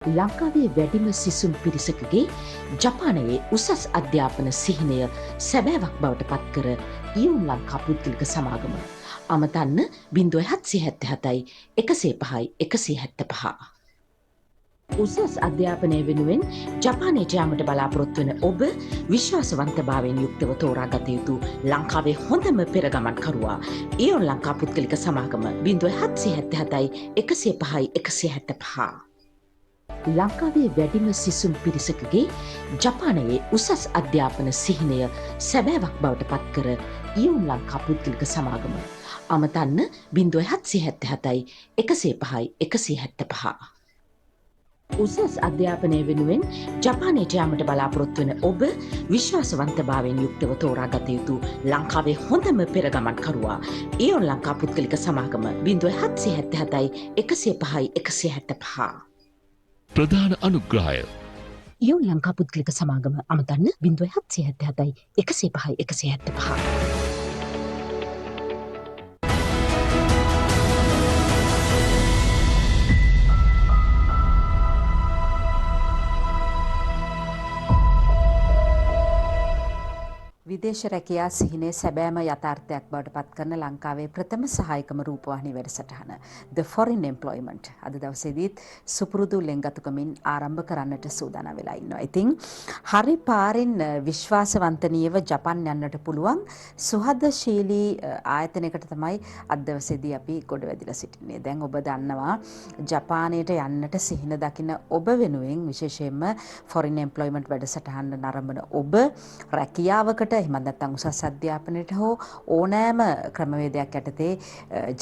ලංකාවේ වැඩිම සිසුන් පිරිසකගේ ජපානයේ උසස් අධ්‍යාපන සිහිනය සැබෑවක් බවට පත්කර ඉයුන් ලංකා පුද්ගලික සමාගම. අමතන්න 0777යි 105යි 175. උසස් අධ්‍යාපනය වෙනුවෙන් ජපානයට යාමට බලාපොරොත්තු වන ඔබ විශ්වාසවන්තභාවයෙන් යුක්තව තෝරා ගත යුතු ලංකාවේ හොඳම පෙරගමන්කරුවා ඉයුන් ලංකා පුද්ගලික සමාගම 0777යි 105යි 175. ලංකාවේ වැඩිම සිසුන් පිරිසකගේ ජපානයේ උසස් අධ්‍යාපන සිහිනය සැබෑවක් බවට පත්කර ඉයුන් ලංකා පුද්ගලික සමාගම. අමතන්න 0777යි 105යි 175. උසස් අධ්‍යාපනය වෙනුවෙන් ජපානයට යාමට බලාපොරොත්තු වන ඔබ විශ්වාසවන්තභාවයෙන් යුක්තව තෝරා ගත යුතු ලංකාවේ හොඳම පෙරගමන්කරුවා ඉයුන් ලංකා පුද්ගලික සමාගම 0777යි 105යි 175. ප්‍රධාන අනුග්‍රහය ඉයුන් ලංකා පුද්ගලික සමාගම අමතන්න 0777යි 105යි 175. විදේශ රැකියා සිහිනේ සැබෑම යථාර්ථයක් බවට පත් කරන ලංකාවේ ප්‍රථම සහායකම රූපවාහිනී වැඩසටහන The Foreign Employment අද දවසේදීත් සුපුරුදු ලෙන්ගතුකමින් ආරම්භ කරන්නට සූදානම් වෙලා ඉන්නවා. ඉතින් හරි පාරින් විශ්වාසවන්තනීයව ජපන් යන්නට පුළුවන් සුහදශීලී ආයතනයකට තමයි අද දවසේදී අපි ගොඩ වැදිලා සිටින්නේ. දැන් ඔබ දන්නවා ජපානයට යන්නට සිහින දකින ඔබ වෙනුවෙන් විශේෂයෙන්ම Foreign Employment වැඩසටහන නරඹන ඔබ රැකියාවකට එහෙමත් නැත්නම් උසස් අධ්‍යාපනයට හෝ ඕනෑම ක්‍රමවේදයක් යටතේ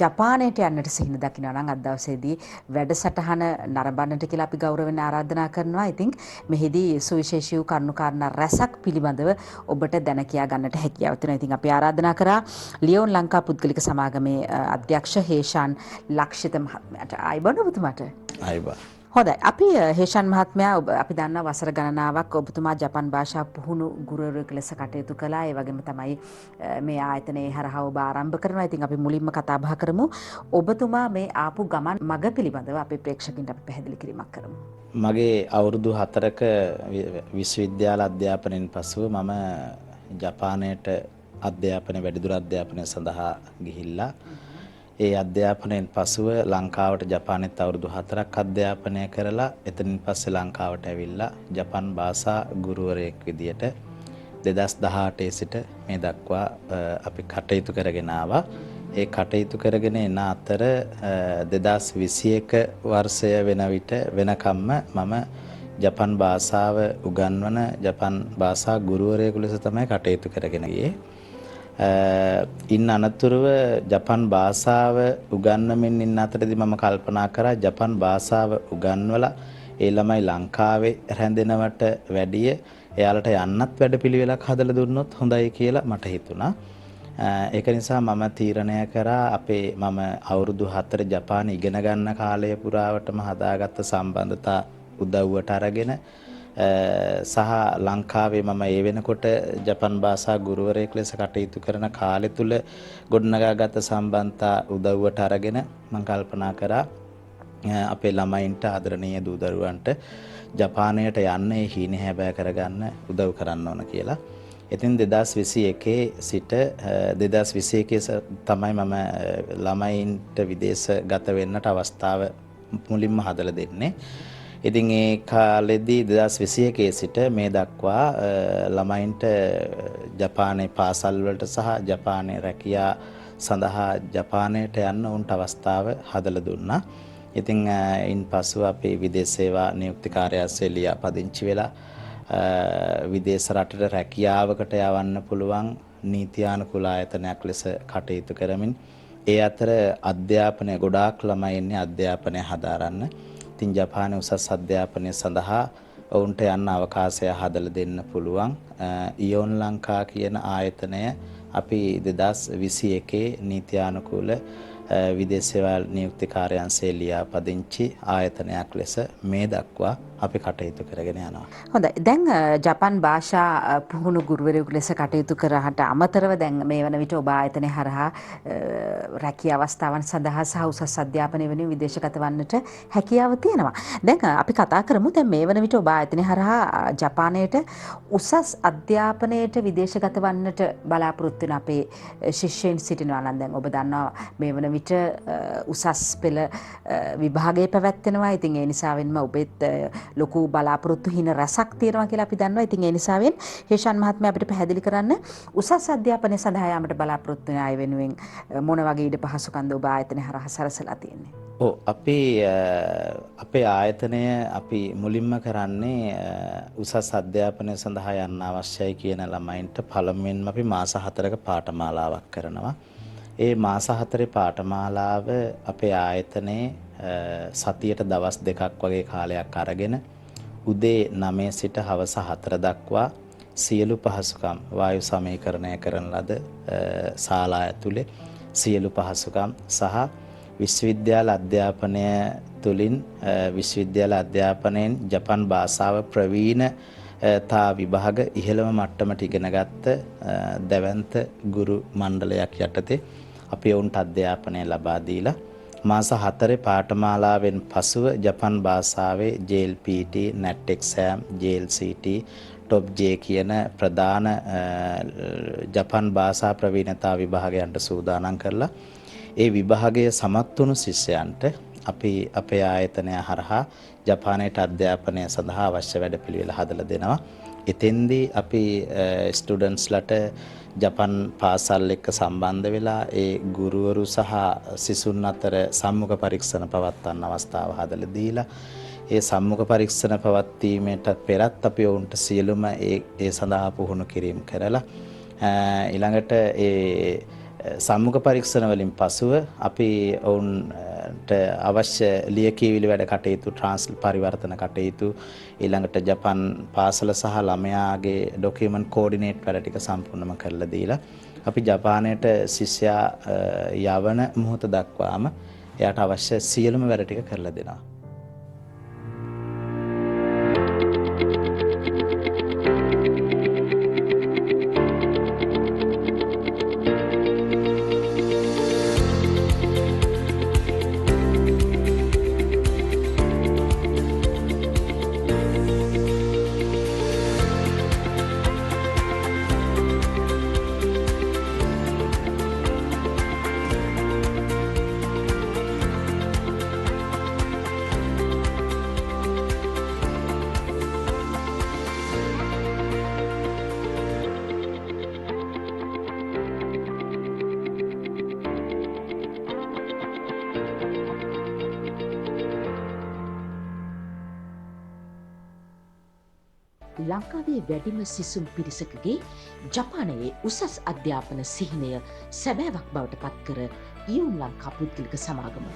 ජපානයට යන්නට සිහින දකිනවා නම් අද දවසේදී වැඩසටහන නරඹන්නට කියලා අපි ගෞරවයෙන් ආරාධනා කරනවා. ඉතින් මෙහිදී සුවිශේෂී වූ කරුණුකාරණා රැසක් පිළිබඳව ඔබට දැන කියා ගන්නට හැකියාව තියෙනවා. ඉතින් අපි ආරාධනා කරා ලියෝන් ලංකා පුද්ගලික සමාගමේ අධ්‍යක්ෂ හේෂාන් ලක්ෂිත මහත්මයාට. ආයිබෝන් ඔබතුමාට. ආයිබෝන්. හොඳයි. අපි හේෂාන් මහත්මයා අපි දන්නා වසර ගණනාවක් ඔබතුමා ජපන් භාෂා පුහුණු ගුරුවරයෙකු ලෙස කටයුතු කළා. ඒ වගේම තමයි මේ ආයතනයේ හරහා ඔබ ආරම්භ කරනවා. ඉතින් අපි මුලින්ම කතා බහ කරමු. ඔබතුමා මේ ආපු ගමන් මඟ පිළිබඳව අපේ ප්‍රේක්ෂකින්ට අපි පැහැදිලි කිරීමක් කරමු. මගේ අවුරුදු 4ක විශ්වවිද්‍යාල අධ්‍යාපනයෙන් පසුව මම ජපානයට වැඩිදුර අධ්‍යාපනය සඳහා ගිහිල්ලා ඒ අධ්‍යාපනයෙන් පසුව ලංකාවට ජපානයේත් අවුරුදු 4ක් අධ්‍යාපනය කරලා එතනින් පස්සේ ලංකාවට ඇවිල්ලා ජපන් භාෂා ගුරුවරයෙක් විදියට 2018 සිට මේ දක්වා අපි කටයුතු කරගෙන ආවා. ඒ කටයුතු කරගෙන එන අතර 2021 වර්ෂය වෙන විට වෙනකම්ම මම ජපන් භාෂාව උගන්වන ජපන් භාෂා ගුරුවරයෙකු ලෙස තමයි කටයුතු කරගෙන ගියේ. ඉන් අනතුරුව ජපන් භාෂාව උගන්වමින් ඉන්න අතරදී මම කල්පනා කරා ජපන් භාෂාව උගන්වලා ඒ ළමයි ලංකාවේ රැඳෙනවට වැඩිය එයාලට යන්නත් වැඩපිළිවෙලක් හදලා දුන්නොත් හොඳයි කියලා මට හිතුණා. ඒක නිසා මම තීරණය කරා මම අවුරුදු 4 ජපානයේ ඉගෙන ගන්න කාලය පුරාවටම හදාගත්ත සම්බන්ධතා උදව්වට අරගෙන සහ ලංකාවේ මම ඒ වෙනකොට ජපන් භාෂා ගුරුවරයෙක් ලෙස කටයුතු කරන කාලය තුල ගොඩනගාගත් සම්බන්ධතා උදව්වට අරගෙන මම කල්පනා කරා අපේ ළමයින්ට ආදරණීය දූ දරුවන්ට ජපානයට යන්න ඒ හීනේ හැබෑ කරගන්න උදව් කරන්න ඕන කියලා. ඉතින් 2021 සිට 2021 තමයි මම ළමයින්ට විදේශගත වෙන්නට අවස්ථාව මුලින්ම හදලා දෙන්නේ. ඉතින් ඒ කාලෙදී 2021 සිට මේ දක්වා ළමයින්ට ජපානයේ පාසල් වලට සහ ජපානයේ රැකියා සඳහා ජපානයට යන්න උන්ට අවස්ථාව හදලා දුන්නා. ඉතින් ඉන්පසු අපි විදේශ සේවා නියුක්ති කාර්යාලයේ ලියාපදිංචි වෙලා විදේශ රටට රැකියාවකට යවන්න පුළුවන් නීතියානුකූල ආයතනයක් ලෙස කටයුතු කරමින් ඒ අතර අධ්‍යාපනය ගොඩාක් ළමයි ඉන්නේ අධ්‍යාපනය හදාරන්න. ඉතින් ජපානයේ උසස් අධ්‍යාපනය සඳහා ඔවුන්ට යන්න අවකාශය හදලා දෙන්න පුළුවන් ඉයෝන් ලංකා කියන ආයතනය අපි 2021 නීතියානුකූල විදේශ සේවා නියුක්ති කාර්යාංශයේ ලියාපදිංචි ආයතනයක් ලෙස මේ දක්වා අපි කටයුතු කරගෙන යනවා. හොඳයි. දැන් ජපන් භාෂා පුහුණු ගුරුවරයෙකු ලෙස කටයුතු කරාට අමතරව දැන් මේ වන විට ඔබ ආයතනය හරහා රැකියා අවස්ථාවන් සඳහා සහ උසස් අධ්‍යාපනය වෙනුවෙන් විදේශගත වන්නට හැකියාව තියෙනවා. දැන් අපි කතා කරමු දැන් මේ වන විට ඔබ ආයතනය හරහා ජපානයට උසස් අධ්‍යාපනයට විදේශගත වන්නට බලාපොරොත්තු වෙන අපේ ශිෂ්‍යයන් සිටිනවා නම් දැන් ඔබ දන්නවා මේ වන විට උසස් පෙළ විභාගයේ පැවැත්වෙනවා. ඉතින් ඒ නිසාවෙන්ම ඔබෙත් ලොකු බලාපොරොත්තු හින රසක් තියෙනවා කියලා අපි දන්නවා. ඉතින් ඒ නිසාවෙන් හේෂාන් මහත්මයා අපිට පැහැදිලි කරන්න උසස් අධ්‍යාපනය සඳහා යාමට බලාපොරොත්තු වෙන අය වෙනුවෙන් මොන වගේ ඉඩ පහසුකම්ද ඔබ ආයතනය හරහා සරසලා තියෙන්නේ? ඔව් අපේ ආයතනය අපි මුලින්ම කරන්නේ උසස් අධ්‍යාපනය සඳහා යන්න අවශ්‍යයි කියන ළමයින්ට පළමුවෙන්ම අපි මාස 4ක පාඨමාලාවක් කරනවා. ඒ මාස 4 පාඨමාලාව අපේ ආයතනයේ සතියට දවස් 2ක් වගේ කාලයක් අරගෙන උදේ 9 සිට හවස 4 දක්වා සියලු පහසුකම් වායු සමීකරණය කරන ලද ශාලා ඇතුලේ සියලු පහසුකම් සහ විශ්වවිද්‍යාල අධ්‍යාපනය තුළින් විශ්වවිද්‍යාල අධ්‍යාපනයෙන් ජපන් භාෂාව ප්‍රවීණ තා විභාග ඉහළම මට්ටමට ඉගෙනගත්ත දැවැන්ත ගුරු මණ්ඩලයක් යටතේ අපි ඔවුන්ට අධ්‍යාපනය ලබා දීලා මාස 4 පාඨමාලාවෙන් පසුව ජපන් භාෂාවේ JLPT, NET exam, JLCT, TOP J කියන ප්‍රධාන ජපන් භාෂා ප්‍රවීණතා විභාගයන්ට සූදානම් කරලා ඒ විභාගය සමත් වුණු ශිෂ්‍යයන්ට අපි අපේ ආයතනය හරහා ජපානයට අධ්‍යාපනය සඳහා අවශ්‍ය වැඩපිළිවෙල හදලා දෙනවා. එතෙන්දී අපි ස්ටුඩන්ට්ස්ලට ජපන් පාසල් එක්ක සම්බන්ධ වෙලා ඒ ගුරුවරු සහ සිසුන් අතර සම්මුඛ පරීක්ෂණ පවත්වන්න අවස්ථාව හදලා දීලා ඒ සම්මුඛ පරීක්ෂණ පවත්වීමට පෙරත් අපි ඔවුන්ට සියලුම ඒ සඳහා පුහුණු කිරීම කරලා ඊළඟට ඒ සම්මුඛ පරීක්ෂණ වලින් පසුව අපි ඔවුන්ට අවශ්‍ය ලියකියවිලි වැඩ කටයුතු පරිවර්තන කටයුතු ඊළඟට ජපන් පාසල සහ ළමයාගේ ඩොකියුමන්ට් කෝඩිනේට් වැඩ ටික සම්පූර්ණම කරලා දීලා අපි ජපානයට ශිෂ්‍යයා යවන මොහොත දක්වාම එයාට අවශ්‍ය සියලුම වැඩ ටික කරලා දෙනවා. ලංකාවේ වැඩිම සිසුම් පිරිසකගේ ජපානයේ උසස් අධ්‍යාපන සිහිනය සැබෑවක් බවට පත්කර ඉයුන් ලංකා පුද්ගලික සමාගම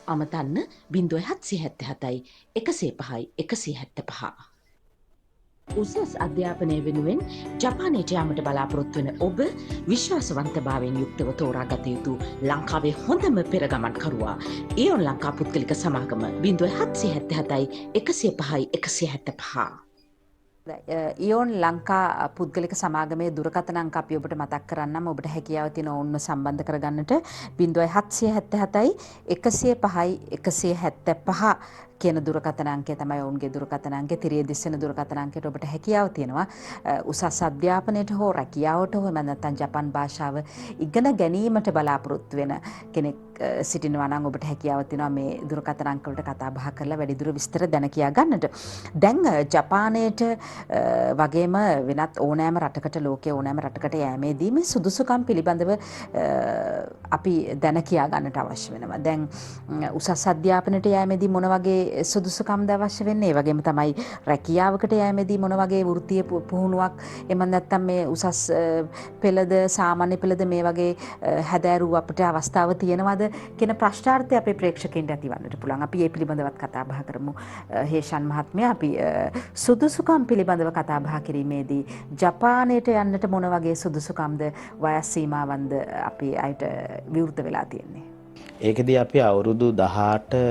අමතන්න 0777යි 105යි 175. උසස් අධ්‍යාපනය වෙනුවෙන් ජපානයට යාමට බලාපොරොත්තු වන ඔබ විශ්වාසවන්තභාවයෙන් යුක්තව තෝරාගත යුතු ලංකාවේ හොඳම පෙරගමන්කරුවා ඉයුන් ලංකා පුද්ගලික සමාගම 0777යි 105යි 175. ඉයෝන් ලංකා පුද්ගලික සමාගමේ දුරකථන අංක අපි ඔබට මතක් කරන්නම්. ඔබට හැකියාව තියෙන ඔවුන්ව සම්බන්ධ කරගන්නට 0777යි 105යි 175 කියන දුරකථන අංකය තමයි ඔවුන්ගේ දුරකථන අංකය. තිරිය දිස්සෙන දුරකථන අංකයට ඔබට හැකියාව තියෙනවා උසස් අධ්‍යාපනයට හෝ රැකියාවට හෝ නැත්නම් ජපන් භාෂාව ඉගෙන ගැනීමට බලාපොරොත්තු වෙන කෙනෙක් සිටිනවා නම් ඔබට හැකියාව තියෙනවා මේ දුරකථන අංක වලට කතා බහ කරලා වැඩිදුර විස්තර දැන කියා ගන්නට. දැන් ජපානයට වගේම වෙනත් ඕනෑම රටකට ලෝකයේ ඕනෑම රටකට යෑමේදී මේ සුදුසුකම් පිළිබඳව අපි දැන කියා ගන්නට අවශ්‍ය වෙනවා. දැන් උසස් අධ්‍යාපනයට යෑමේදී මොන වගේ සුදුසුකම්ද අවශ්‍ය වෙන්නේ? ඒ වගේම තමයි රැකියාවකට යෑමේදී මොන වගේ වෘත්තීය පුහුණුවක් එමන් නැත්නම් මේ උසස් පෙළද සාමාන්‍ය පෙළද මේ වගේ හැදෑරුව අපිට අවස්ථාව තියෙනවද කියන ප්‍රශ්නාර්ථය අපේ ප්‍රේක්ෂකයන්ට ඇතිවන්නට පුළුවන්. අපි මේ පිළිබඳවත් කතා බහ කරමු. හේෂාන් මහත්මයා, අපි සුදුසුකම් පිළිබඳව කතා බහ කිරීමේදී ජපානයට යන්නට මොන වගේ සුදුසුකම්ද වයස් සීමාවන්ද අපි අයට විවෘත වෙලා තියෙන්නේ? ඒකෙදී අපි අවුරුදු 18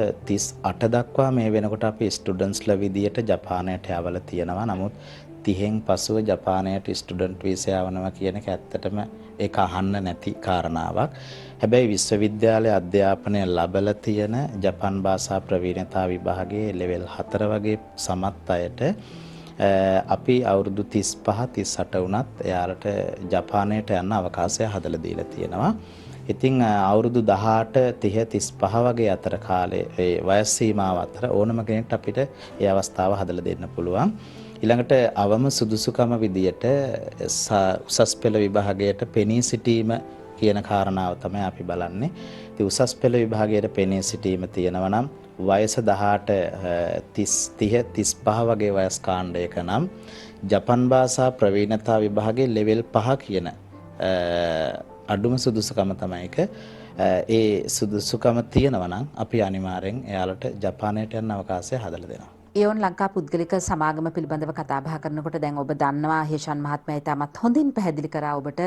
38 දක්වා මේ වෙනකොට අපි ස්ටුඩන්ට්ස්ලා විදියට ජපානයට යවලා තියෙනවා. නමුත් 30න් පසුව ජපානයට ස්ටුඩන්ට් වීසා යවනවා කියන එක ඇත්තටම ඒක අහන්න නැති කාරණාවක්. හැබැයි විශ්වවිද්‍යාලයේ අධ්‍යාපනය ලැබලා තියෙන ජපාන් භාෂා ප්‍රවීණතා විභාගයේ ලෙවල් 4 වගේ සමත් අයට අපි අවුරුදු 35 38 වුණත් එයාලට ජපානයට යන්න අවකාශය හදලා දීලා තියෙනවා. ඉතින් අවුරුදු 18 30 35 වගේ අතර කාලේ ඒ වයස් සීමාව අතර ඕනම කෙනෙක්ට අපිට ඒ අවස්ථාව හදලා දෙන්න පුළුවන්. ඊළඟට අවම සුදුසුකම විදියට උසස් පෙළ විභාගයට පෙනී සිටීම කියන කාරණාව තමයි අපි බලන්නේ. ඉතින් උසස් පෙළ විභාගයට පෙනී සිටීම තියෙනවා නම් වයස 18 30 35 වගේ වයස් කාණ්ඩයක නම් ජපන් භාෂා ප්‍රවීණතා විභාගයේ ලෙවල් 5 කියන අඩුම සුදුසුකම තමයි එක. ඒ සුදුසුකම තියෙනවා නම් අපි අනිවාර්යෙන් එයාලට ජපානයට යන්න අවකාශය හදලා දෙනවා. ඒවන් ලංකා පුද්ගලික සමාගම පිළිබඳව කතා බහ කරනකොට දැන් ඔබ දන්නවා හේෂන් මහත්මයා ඉතාමත් හොඳින් පැහැදිලි කරා ඔබට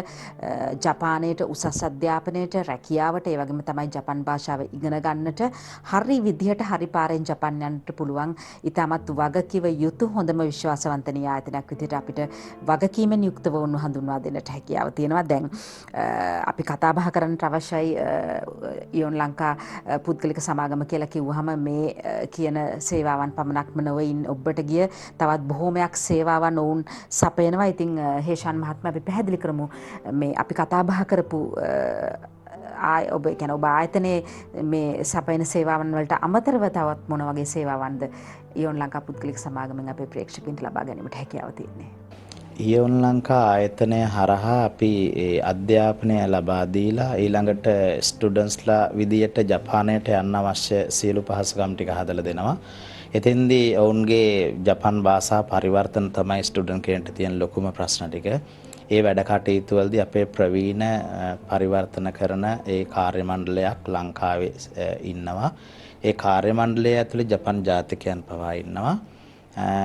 ජපානයේ උසස් අධ්‍යාපනයට රැකියාවට ඒ වගේම තමයි ජපන් භාෂාව ඉගෙන ගන්නට හරි විදිහට හරි පාරෙන් ජපාන් යන්නට පුළුවන් ඉතාමත් වගකිව යුතු හොඳම විශ්වාසවන්තනීය ආයතනයක් විදිහට අපිට වගකීමෙන් යුක්තව උන්ව හඳුන්වා දෙන්නට හැකියාව තියෙනවා. දැන් අපි කතා බහ කරන්නට අවශ්‍යයි ඒවන් ලංකා පුද්ගලික සමාගම කියලා කිව්වහම මේ කියන සේවාවන් පමණක් නොවයින් ඔබට ගිය තවත් බොහෝමයක් සේවාවන් ඔවුන් සපයනවා. ඉතින් හේෂාන් මහත්මයා අපි පැහැදිලි කරමු මේ අපි කතා බහ කරපු ඔබ කියන ඔබ ආයතනයේ මේ සපයන සේවාවන් වලට අමතරව තවත් මොන වගේ සේවාවන්ද ඉයොන් ලංකා පුද්ගලික සමාගමෙන් අපේ ප්‍රේක්ෂකයන්ට ලබා ගැනීමට හැකියාව තියෙන්නේ? ඉයොන් ලංකා ආයතනය හරහා අපි අධ්‍යාපනය ලබා දීලා ඊළඟට ස්ටුඩන්ට්ස්ලා විදියට ජපානයට යන්න අවශ්‍ය සියලු පහසුකම් ටික හදලා දෙනවා. එතෙන්දී ඔවුන්ගේ ජපන් භාෂා පරිවර්තන තමයි ස්ටුඩන්ට් කෙනෙක්ට තියෙන ලොකුම ප්‍රශ්න ටික. ඒ වැඩ කටයුතු වලදී අපේ ප්‍රවීණ පරිවර්තන කරන ඒ කාර්ය මණ්ඩලයක් ලංකාවේ ඉන්නවා. ඒ කාර්ය මණ්ඩලය ඇතුලේ ජපන් ජාතිකයන් පවා ඉන්නවා.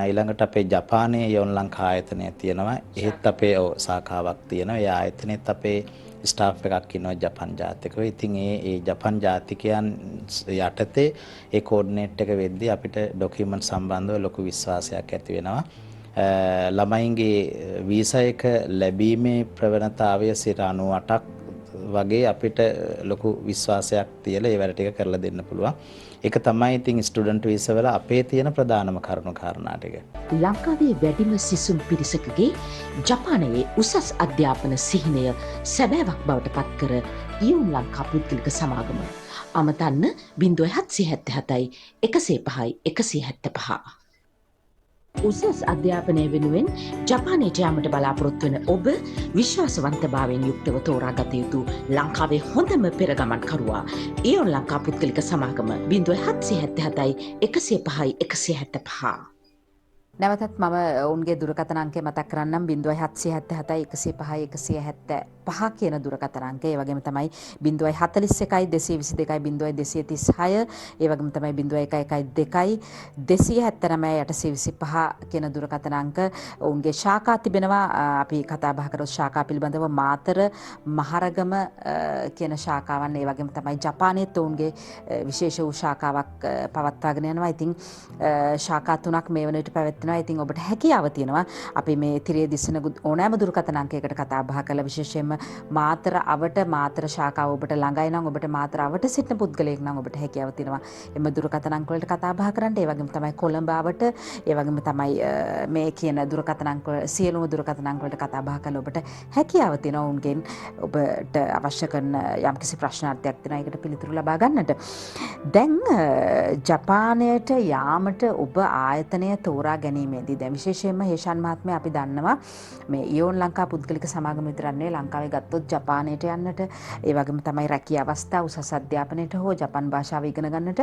ඊළඟට අපේ ජපානයේ යොන් ලංකා ආයතනය තියෙනවා. ඒත් අපේ සාඛාවක් තියෙනවා. ඒ ආයතනෙත් අපේ ස්ටාෆ් එකක් ඉන්නවා ජපන් ජාතිකව. ඉතින් ඒ ජපන් ජාතිකයන් යටතේ ඒ කෝඩිනේට් එක වෙද්දී අපිට ඩොකියුමන්ට් සම්බන්ධව ලොකු විශ්වාසයක් ඇති වෙනවා. ළමයින්ගේ වීසා එක ලැබීමේ ප්‍රවණතාවය 98ක් වගේ අපිට ලොකු විශ්වාසයක් තියලා ඒ වැඩ ටික කරලා දෙන්න පුළුවන්. ඒක තමයි ඉතින් ස්ටුඩන්ට් වීසා වල අපේ තියෙන ප්‍රධානම කරුණු කාරණා ටික. ලංකාවේ වැඩිම සිසුන් පිරිසකගේ ජපානයේ උසස් අධ්‍යාපන සිහිනය සැබෑවක් බවට පත්කර ඉයුන් ලංකා පුද්ගලික සමාගම අමතන්න 0777යි 105යි 175. උසස් අධ්‍යාපනය වෙනුවෙන් ජපානයට යාමට බලාපොරොත්තු වන ඔබ විශ්වාසවන්තභාවයෙන් යුක්තව තෝරාගත යුතු ලංකාවේ හොඳම පෙරගමන්කරුවා ඉයොන් ලංකා පුද්ගලික සමාගම 0777යි 105යි 175. නැවතත් මම ඔවුන්ගේ දුරකථන අංකය මතක් කරන්නම් 0777යි 105යි 175 කියන දුරකථන අංකය. ඒ වගේම තමයි 041යි 222යි 0236 ඒ වගේම තමයි 0112යි 279යි 825 කියන දුරකථන අංක. ඔවුන්ගේ ශාඛා තිබෙනවා. අපි කතා බහ කරොත් ශාඛා පිළිබඳව මාතර මහරගම කියන ශාඛාවන් ඒ වගේම තමයි ජපානයේත් ඔවුන්ගේ විශේෂ වූ ශාඛාවක් පවත්වාගෙන යනවා. ඉතින් ශාඛා 3ක් මේ වන විට පැවැත්වෙනවා. ඉතින් ඔබට හැකියාව තියෙනවා අපි මේ තිරේ දිස්සන ඕනෑම දුරකථන අංකයකට කතා බහ කරලා විශේෂයෙන්ම මාතර අවට මාතර ශාඛාව ඔබට ළඟයි නම් ඔබට මාතර අවට සිටින පුද්ගලයෙක් නම් ඔබට හැකියාව තියෙනවා එම දුරකථන අංක වලට කතා බහ කරන්න. ඒ වගේම තමයි කොළඹ අවට ඒ වගේම තමයි මේ කියන දුරකථන අංක සියලුම දුරකථන අංක වලට කතා බහ කරලා ඔබට හැකියාව තියෙනවා උන්ගෙන් ඔබට අවශ්‍ය කරන යම්කිසි ප්‍රශ්නාර්ථයක් තියෙනවා ඒකට පිළිතුරු ලබා ගන්නට. දැන් ජපානයට යාමට ඔබ ආයතනය තෝරා ගැනීමේදී දැන් විශේෂයෙන්ම හේෂාන් මහත්මයා අපි දන්නවා මේ ඉයෝන් ලංකා පුද්ගලික සමාගම විතරක් නෙවෙයි ලංකාවේ ගත්තොත් ජපානයට යන්නට ඒ වගේම තමයි රැකියා අවස්ථා උසස් අධ්‍යාපනයට හෝ ජපන් භාෂාව ඉගෙන ගන්නට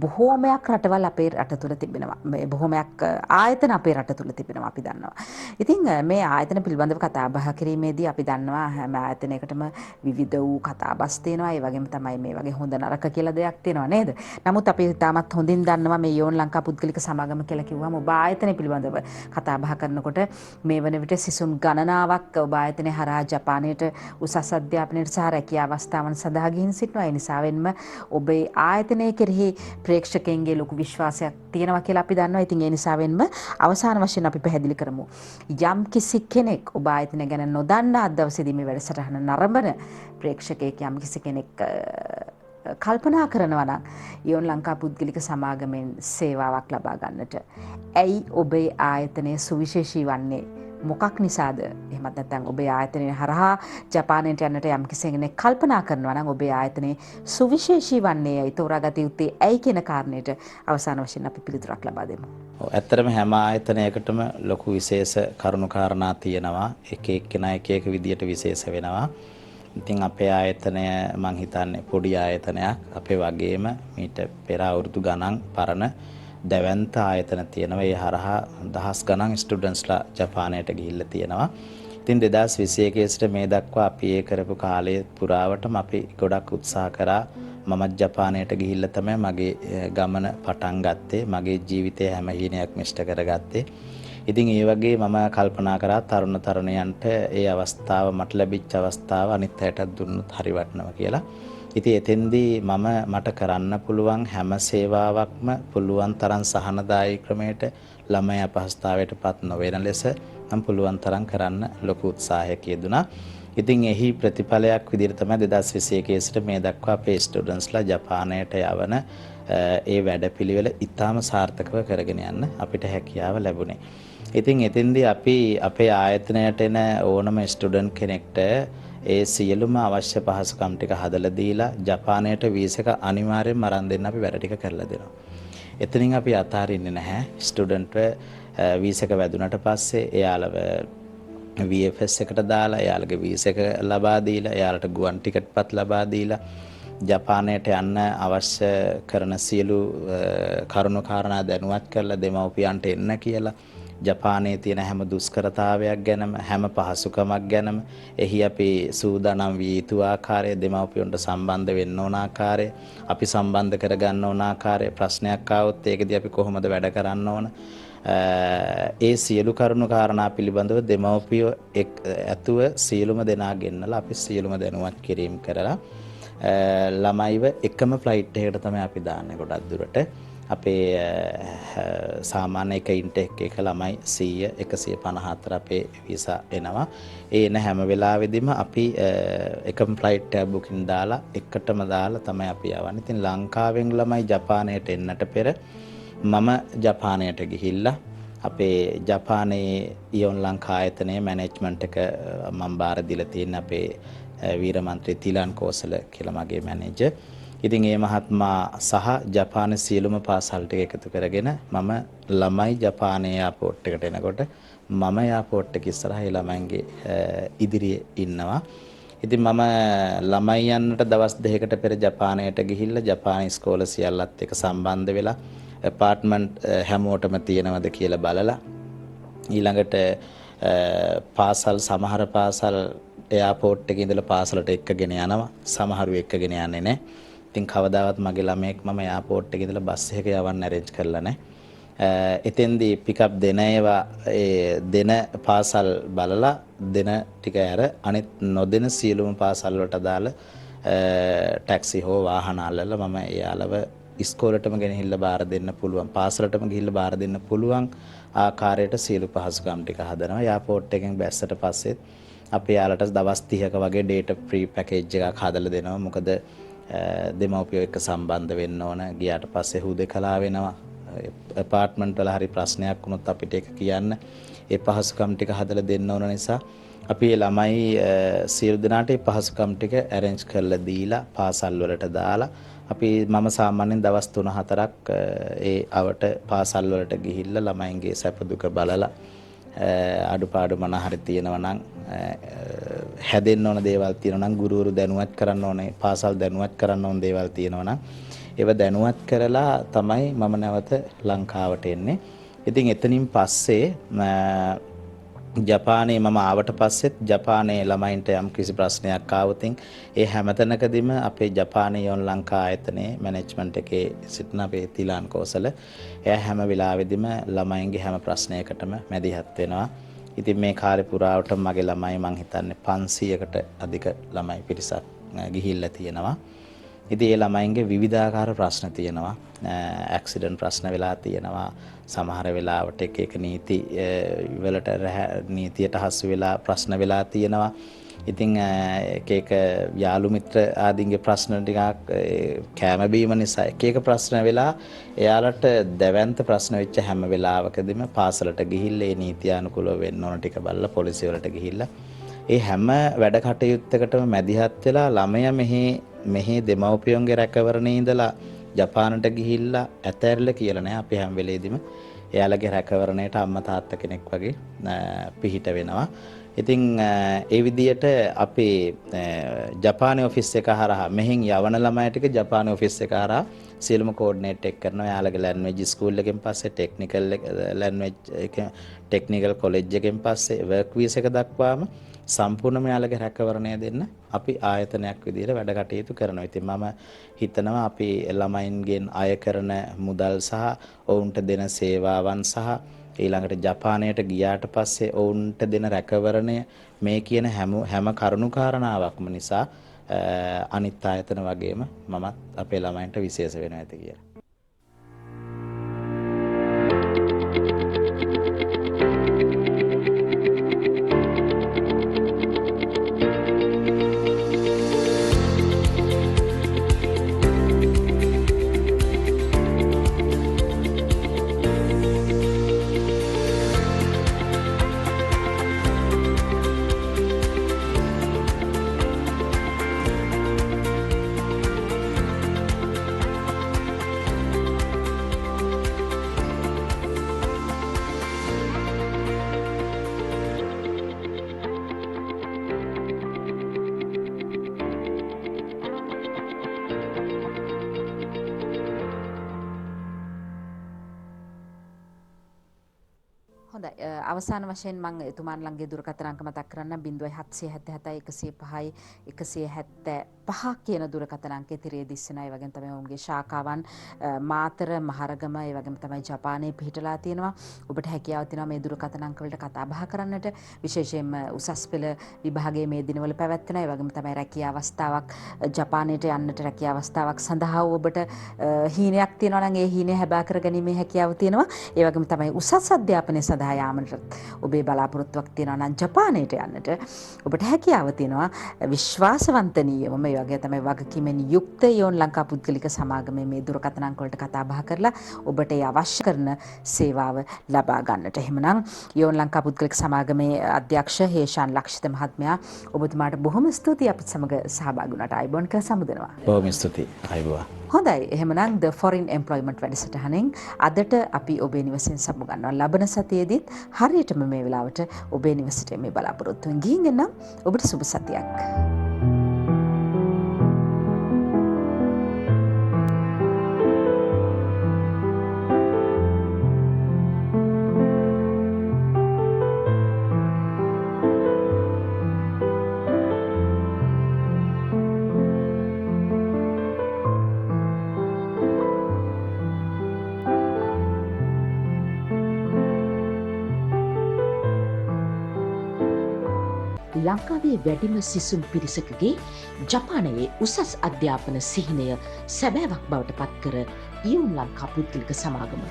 බොහෝමයක් රටවල් අපේ රට තුළ තිබෙනවා. මේ බොහෝමයක් ආයතන අපේ රට තුළ තිබෙනවා අපි දන්නවා. ඉතින් මේ ආයතන පිළිබඳව කතා බහ කිරීමේදී අපි දන්නවා හැම ආයතනයකටම විවිධ වූ කතාබස් තියෙනවා. ඒ වගේම තමයි මේ වගේ හොඳ නරක කියලා දෙයක් තියෙනවා නේද? නමුත් අපි තාමත් හොඳින් දන්නවා මේ ඉයෝන් ලංකා පුද්ගලික සමාගම කියලා කිව්වම ඔබ ආයතනය ආයතනය පිළිබඳව කතා බහ කරනකොට මේ වන විට සිසුන් ගණනාවක් ඔබ ආයතනය හරහා ජපානයට උසස් අධ්‍යාපනයට සහ රැකියා අවස්ථාවන් සඳහා ගිහින් සිටිනවා. ඒ නිසාවෙන්ම ඔබේ ආයතනය කෙරෙහි ප්‍රේක්ෂකයන්ගේ ලොකු විශ්වාසයක් තියෙනවා කියලා අපි දන්නවා. ඉතින් ඒ නිසාවෙන්ම අවසාන වශයෙන් අපි පැහැදිලි කරමු. යම් කිසි කෙනෙක් ඔබ ආයතනය ගැන නොදන්නා අද දවසේදී මේ වැඩසටහන නරඹන ප්‍රේක්ෂකයෙක් යම් කිසි කෙනෙක් කල්පනා කරනවා නම් ඉයොන් ලංකා පුද්ගලික සමාගමෙන් සේවාවක් ලබා ගන්නට ඇයි ඔබේ ආයතනය සුවිශේෂී වන්නේ? මොකක් නිසාද? එහෙමත් නැත්නම් ඔබේ ආයතනය හරහා ජපානයට යන්නට යම් කිසි කෙනෙක් කල්පනා කරනවා නම් ඔබේ ආයතනයේ සුවිශේෂී වන්නේ ඇයි? තෝරාගත යුත්තේ ඇයි කියන කාරණයට අවසාන වශයෙන් අපි පිළිතුරක් ලබා දෙමු. ඇත්තටම හැම ආයතනයකටම ලොකු විශේෂ කරුණු කාරණා තියෙනවා. එක එක්කෙනා එක එක විදියට විශේෂ වෙනවා. ඉතින් අපේ ආයතනය මං හිතන්නේ පොඩි ආයතනයක්. අපේ වගේම මීට පෙර අවුරුදු ගණන් පරණ දැවැන්ත ආයතන තියෙනවා. ඒ හරහා දහස් ගණන් ස්ටුඩන්ට්ස්ලා ජපානයට ගිහිල්ලා තියෙනවා. ඉතින් 2021 සිට මේ දක්වා අපි ඒ කරපු කාලය පුරාවටම අපි ගොඩක් උත්සාහ කරා. මමත් ජපානයට ගිහිල්ලා තමයි මගේ ගමන පටන් ගත්තේ. මගේ ජීවිතයේ හැම හීනයක්ම ඉෂ්ට කරගත්තේ. ඉතින් ඒ වගේ මම කල්පනා කරා තරුණ තරුණියන්ට ඒ අවස්ථාව මට ලැබිච්ච අවස්ථාව අනිත් අයටත් දුන්නොත් හරි වටිනවා කියලා. ඉතින් එතෙන්දී මට කරන්න පුළුවන් හැම සේවාවක්ම පුළුවන් තරම් සහනදායී ක්‍රමයට ළමයි අපහසුතාවයටපත් නොවන ලෙස මම පුළුවන් තරම් කරන්න ලොකු උත්සාහයක් යෙදුණා. ඉතින් එහි ප්‍රතිඵලයක් විදිහට තමයි 2021 සිට මේ දක්වා අපේ ස්ටුඩන්ට්ස්ලා ජපානයට යවන ඒ වැඩපිළිවෙල ඉතාම සාර්ථකව කරගෙන යන්න අපිට හැකියාව ලැබුණේ. ඉතින් එතෙන්දී අපි අපේ ආයතනයට එන ඕනම ස්ටුඩන්ට් කෙනෙක්ට ඒ සියලුම අවශ්‍ය පහසුකම් ටික හදලා දීලා ජපානයට වීසා එක අනිවාර්යෙන්ම අරන් දෙන්න අපි වැඩ ටික කරලා දෙනවා. එතනින් අපි අතාරින්නේ නැහැ. ස්ටුඩන්ට්ව වීසා එක වැදුනට පස්සේ එයාලව VFS එකට දාලා එයාලගේ වීසා එක ලබා දීලා එයාලට ගුවන් ටිකට්පත් ලබා දීලා ජපානයට යන්න අවශ්‍ය කරන සියලු කරුණු කාරණා දැනුවත් කරලා දෙමව්පියන්ට එන්න කියලා ජපානයේ තියෙන හැම දුෂ්කරතාවයක් ගැනම හැම පහසුකමක් ගැනම එහි අපි සූදානම් වී යුතු ආකාරය දෙමව්පියන්ට සම්බන්ධ වෙන්න ඕන ආකාරය අපි සම්බන්ධ කරගන්න ඕන ආකාරය ප්‍රශ්නයක් ආවොත් ඒකදී අපි කොහොමද වැඩ කරන්න ඕන ඒ සියලු කරුණු කාරණා පිළිබඳව දෙමව්පියෝ ඇතුව සියලුම දෙනා ගෙන්නලා අපි සියලුම දැනුවත් කිරීම කරලා ළමයිව එකම ෆ්ලයිට් එකකට තමයි අපි දාන්නේ ගොඩක් දුරට. අපේ සාමාන්‍ය එක ඉන්ටෙක් එක ළමයි 100 154 අපේ වීසා එනවා. ඒ එන හැම වෙලාවෙදිම අපි එකම ෆ්ලයිට් එක බුකින් දාලා එකටම දාලා තමයි අපි යවන්නේ. ඉතින් ලංකාවෙන් ළමයි ජපානයට එන්නට පෙර මම ජපානයට ගිහිල්ලා අපේ ජපානයේ ඉයොන් ලංකා ආයතනයේ මැනේජ්මන්ට් එක මම බාර දීලා තියෙන අපේ වීරමන්ත්‍රී තිලන් කෝසල කියලා මගේ මැනේජර්. ඉතින් ඒ මහත්මයා සහ ජපානයේ සියලුම පාසල් ටික එකතු කරගෙන මම ළමයි ජපානයේ එයාපෝට් එකට එනකොට මම එයාපෝට් එක ඉස්සරහා ඒ ළමයින්ගේ ඉදිරියේ ඉන්නවා. ඉතින් මම ළමයි යන්නට දවස් දෙකකට පෙර ජපානයට ගිහිල්ලා ජපානයේ ඉස්කෝල සියල්ලත් එක්ක සම්බන්ධ වෙලා ඇපාර්ට්මන්ට් හැමෝටම තියෙනවද කියලා බලලා ඊළඟට පාසල් සමහර පාසල් එයාපෝට් එකේ ඉඳලා පාසලට එක්කගෙන යනවා සමහරු එක්කගෙන යන්නේ නැහැ. ඉතින් කවදාවත් මගේ ළමයෙක් මම එයාපෝට් එකේ ඉඳලා බස් එකක යවන්න arrange කරලා නැහැ. එතෙන්දී පිකප් දෙන ඒවා ඒ දෙන පාසල් බලලා දෙන ටික ඇර අනිත් නොදෙන සියලුම පාසල් වලට දාලා ටැක්සි හෝ වාහන අල්ලලා මම එයාලව ඉස්කෝලේටම ගෙනහිල්ලා බාර දෙන්න පුළුවන් පාසලටම ගිහිල්ලා බාර දෙන්න පුළුවන් ආකාරයට සියලු පහසුකම් ටික හදනවා. එයාපෝට් එකෙන් බැස්සට පස්සේ අපි යාලට දවස් 30ක වගේ data free package එකක් හදලා දෙනවා. මොකද දෙමව්පියෝ එක්ක සම්බන්ධ වෙන්න ඕන. ගියාට පස්සේ හුදේකලා වෙනවා. ඇපාර්ට්මන්ට් වල හරි ප්‍රශ්නයක් වුණොත් අපිට ඒක කියන්න. ඒ පහසුකම් ටික හදලා දෙන්න ඕන නිසා අපි ළමයි සියලු දෙනාට මේ පහසුකම් ටික arrange කරලා දීලා පාසල් වලට දාලා අපි මම සාමාන්‍යයෙන් දවස් 3-4ක් ඒ අවට පාසල් වලට ගිහිල්ලා ළමයින්ගේ සැප දුක බලලා අඩුපාඩු මොන හරි තියෙනවා නම් හැදෙන්න ඕන දේවල් තියෙනවා නම් ගුරුවරු දැනුවත් කරන්න ඕනේ පාසල් දැනුවත් කරන්න ඕන දේවල් තියෙනවා නම් ඒව දැනුවත් කරලා තමයි මම නැවත ලංකාවට එන්නේ. ඉතින් එතනින් පස්සේ ජපානයේ මම ආවට පස්සෙත් ජපානයේ ළමයින්ට යම් කිසි ප්‍රශ්නයක් ආවොත් ඒ හැමතැනකදීම අපේ ජපානයේ යොන් ලංකා ආයතනයේ මැනේජ්මන්ට් එකේ සිටින අපේ තිලාන් කෝසල එයා හැම වෙලාවෙදිම ළමයින්ගේ හැම ප්‍රශ්නයකටම මැදිහත් වෙනවා. ඉතින් මේ කාලේ පුරාවට මගේ ළමයි මං හිතන්නේ 500කට අධික ළමයි පිරිසක් ගිහිල්ලා තියෙනවා. ඉතින් ඒ ළමයින්ගේ විවිධාකාර ප්‍රශ්න තියෙනවා. ඇක්සිඩන්ට් ප්‍රශ්න වෙලා තියෙනවා. සමහර වෙලාවට එක නීති වලට නීතියට හසු වෙලා ප්‍රශ්න වෙලා තියෙනවා. ඉතින් එක යාළු මිත්‍ර ආදීන්ගේ ප්‍රශ්න ටිකක් කැම බීම නිසා එක ප්‍රශ්න වෙලා එයාලට දැවැන්ත ප්‍රශ්න වෙච්ච හැම වෙලාවකදීම පාසලට ගිහිල්ලා ඒ නීතියානුකූලව වෙන්න ඕන ටික බලලා පොලිසිය වලට ගිහිල්ලා ඒ හැම වැඩ කටයුත්තකටම මැදිහත් වෙලා ළමයා මෙහි දෙමව්පියන්ගේ රැකවරණේ ඉඳලා ජපානට ගිහිල්ලා ඇතැරිලා කියලා නෑ අපි හැම වෙලේදීම එයාලගේ රැකවරණයට අම්මා තාත්තා කෙනෙක් වගේ පිහිට වෙනවා. ඉතින් ඒ විදියට අපේ ජපානයේ ඔෆිස් එක හරහා මෙහින් යවන ළමයි ටික ජපානයේ ඔෆිස් එක හරහා සියලුම කෝඩිනේට් එක කරනවා. එයාලගේ ලැන්ග්වේජ් ස්කූල් එකෙන් පස්සේ ටෙක්නිකල් ලැන්ග්වේජ් එක ටෙක්නිකල් කොලෙජ් එකෙන් පස්සේ වර්ක් වීස් එක දක්වාම සම්පූර්ණම යාලගේ රැකවරණය දෙන්න අපි ආයතනයක් විදිහට වැඩ කටයුතු කරනවා. ඉතින් මම හිතනවා අපි ළමයින්ගෙන් අය කරන මුදල් සහ ඔවුන්ට දෙන සේවාවන් සහ ඊළඟට ජපානයට ගියාට පස්සේ ඔවුන්ට දෙන රැකවරණය මේ කියන හැම කරුණු කාරණාවක්ම නිසා අනිත් ආයතන වගේම මමත් අපේ ළමයින්ට විශේෂ වෙනවා ඇති කියලා. හොඳයි අවසාන වශයෙන් මම එතුමාන්ලන්ගේ දුරකථන අංක මතක් කරන්නම් 0777 175 175 කියන දුරකථන අංකේ තිරේ දිස්සන. ඒ වගේම තමයි ඔවුන්ගේ ශාඛාවන් මාතර මහරගම ඒ වගේම තමයි ජපානයේ පිහිටලා තියෙනවා. ඔබට හැකියාව තියෙනවා මේ දුරකථන අංක වලට කතා බහ කරන්නට. විශේෂයෙන්ම උසස් පෙළ විභාගයේ මේ දිනවල පැවැත්වෙනවා. ඒ වගේම තමයි රැකියා අවස්ථාවක් ජපානයට යන්නට රැකියා අවස්ථාවක් සඳහා ඔබට හීනයක් තියෙනවා නම් ඒ හීනය හැබෑ කරගැනීමේ හැකියාව තියෙනවා. ඒ වගේම තමයි උසස් අධ්‍යාපනය සඳහා යාමට ඔබේ බලාපොරොත්තුවක් තියෙනවා නම් ජපානයට යන්නට ඔබට හැකියාව තියෙනවා. විශ්වාසවන්තනීයම මේ වගේ තමයි වගකීමෙන් යුක්ත යෝන් ලංකා පුද්ගලික සමාගමේ මේ දුරකථන අංක වලට කතා බහ කරලා ඔබට ඒ අවශ්‍ය කරන සේවාව ලබා ගන්නට. එහෙමනම් යෝන් ලංකා පුද්ගලික සමාගමේ අධ්‍යක්ෂ හේෂාන් ලක්ෂිත මහත්මයා ඔබතුමාට බොහොම ස්තුතියි අපිත් සමග සහභාගී වුණාට. අයිබෝන් කර සමුදෙනවා. බොහොම ස්තුතියි. අයිබෝන්. හොඳයි එහෙමනම් The Foreign Employment වැඩසටහනෙන් අදට අපි ඔබේ නිවසෙන් සමු ගන්නවා. ලබන සතියේදීත් හරියටම මේ වෙලාවට ඔබේ නිවසට මේ බලාපොරොත්තුෙන් ගිහින් එන්නම්. ඔබට සුබ සතියක්. ලංකාවේ වැඩිම සිසුම් පිරිසකගේ ජපානයේ උසස් අධ්‍යාපන සිහිනය සැබෑවක් බවට පත්කර ඉයුන් ලංකා පුද්ගලික සමාගම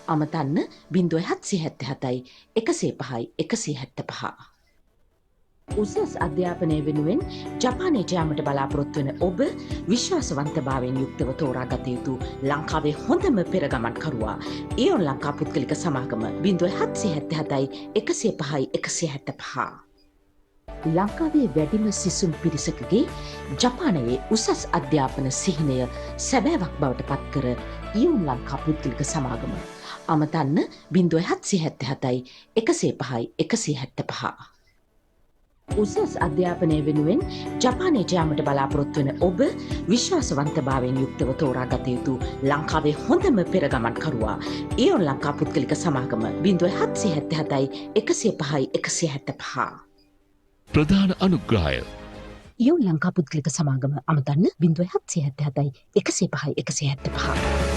අමතන්න 0777 105 175. උසස් අධ්‍යාපනය වෙනුවෙන් ජපානයට යාමට බලාපොරොත්තු වන ඔබ විශ්වාසවන්තභාවයෙන් යුක්තව තෝරාගත යුතු ලංකාවේ හොඳම පෙරගමන්කරුවා ඉයුන් ලංකා පුද්ගලික සමාගම 0777 105 175. ලංකාවේ වැඩිම සිසුම් පිරිසකගේ ජපානයේ උසස් අධ්‍යාපන සිහිනය සැබෑවක් බවට පත්කර ඉයුන් ලංකා පුද්ගලික සමාගම අමතන්න 0777 105 175. උසස් අධ්‍යාපනය වෙනුවෙන් ජපානයට යාමට බලාපොරොත්තු වන ඔබ විශ්වාසවන්තභාවයෙන් යුක්තව තෝරාගත යුතු ලංකාවේ හොඳම පෙරගමන්කරුවා ඉයොන් ලංකා පුද්ගලික සමාගම 0777 105 175. ප්‍රධාන අනුග්‍රහය ඉයොන් ලංකා පුද්ගලික සමාගම අමතන්න 0777 105 175.